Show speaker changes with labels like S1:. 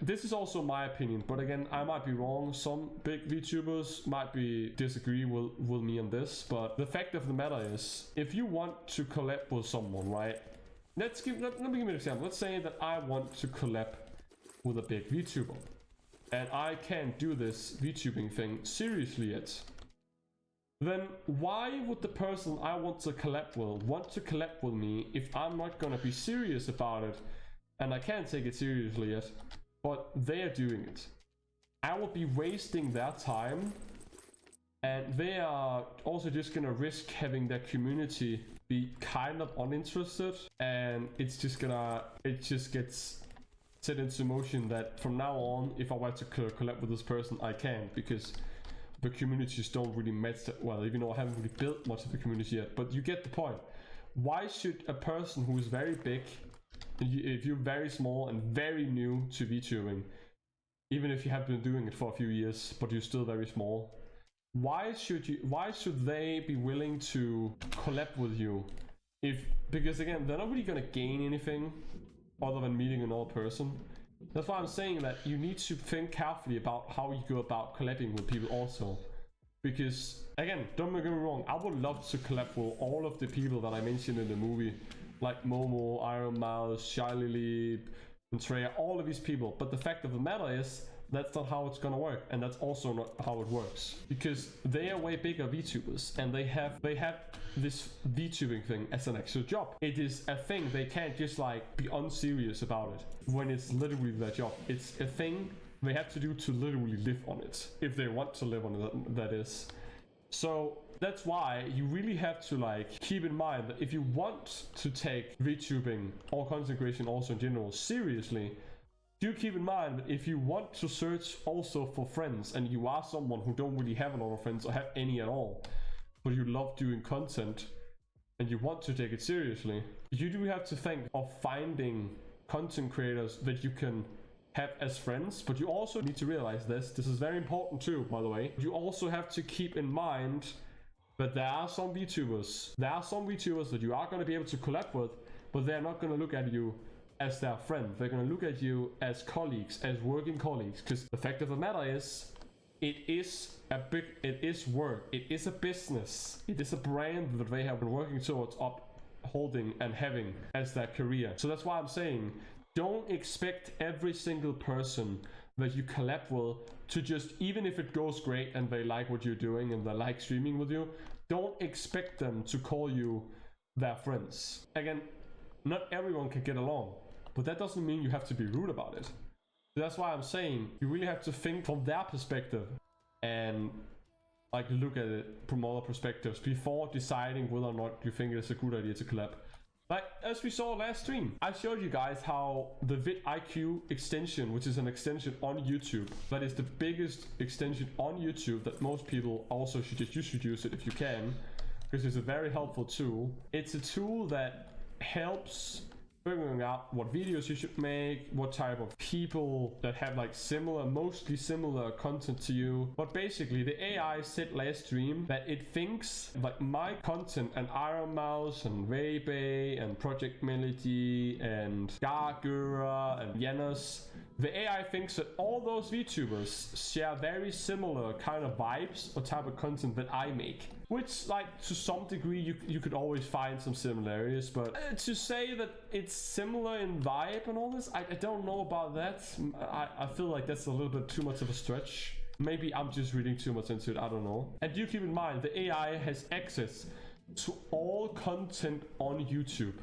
S1: this is also my opinion, but again, I might be wrong. Some big VTubers might disagree with me on this, but the fact of the matter is, if you want to collab with someone, right? Let me give you an example. Let's say that I want to collab with a big VTuber, and I can't do this VTubing thing seriously yet. Then why would the person I want to collab with me if I'm not gonna be serious about it and I can't take it seriously yet, but they're doing it? I will be wasting their time, and they are also just gonna risk having their community be kind of uninterested, and it just gets set into motion that from now on, if I were to collab with this person, I can't, because the communities don't really match that well, even though I haven't really built much of the community yet. But you get the point. Why should a person who is very big, if you're very small and very new to VTubing, even if you have been doing it for a few years, but you're still very small, why should they be willing to collab with you? Because again, they're not really gonna gain anything other than meeting another person. That's why I'm saying that you need to think carefully about how you go about collabing with people also. Because again, don't get me wrong, I would love to collab with all of the people that I mentioned in the movie, like Momo, Iron Mouse, Shy Lily, and Treya, all of these people. But the fact of the matter is, that's not how it's gonna work, and that's also not how it works, because they are way bigger VTubers, and they have this VTubing thing as an actual job. It is a thing. They can't just like be unserious about it when it's literally their job. It's a thing they have to do to literally live on it, if they want to live on it, that is. So that's why you really have to like keep in mind that if you want to take VTubing or content creation also in general seriously, do keep in mind that if you want to search also for friends, and you are someone who don't really have a lot of friends or have any at all, but you love doing content and you want to take it seriously, you do have to think of finding content creators that you can have as friends. But you also need to realize this is very important too, by the way. You also have to keep in mind that there are some VTubers that you are going to be able to collab with, but they're not going to look at you as their friend. They're going to look at you as colleagues, as working colleagues, because the fact of the matter is, it is work, it is a business, it is a brand that they have been working towards upholding and having as their career. So that's why I'm saying, don't expect every single person that you collab with to just, even if it goes great and they like what you're doing and they like streaming with you, don't expect them to call you their friends. Again, not everyone can get along, but that doesn't mean you have to be rude about it. So that's why I'm saying you really have to think from their perspective and like look at it from other perspectives before deciding whether or not you think it's a good idea to collab. Like as we saw last stream, I showed you guys how the vidIQ extension, which is an extension on YouTube, that is the biggest extension on YouTube that most people also you should use it if you can, because it's a very helpful tool. It's a tool that helps figuring out what videos you should make, what type of people that have like mostly similar content to you. But basically the AI said last stream that it thinks like my content and Iron Mouse and Weibe and Project Melody and Gargura and Janos, the AI thinks that all those VTubers share very similar kind of vibes or type of content that I make. Which, like, to some degree, you could always find some similarities, but to say that it's similar in vibe and all this, I don't know about that. I feel like that's a little bit too much of a stretch. Maybe I'm just reading too much into it, I don't know. And do keep in mind, the AI has access to all content on YouTube.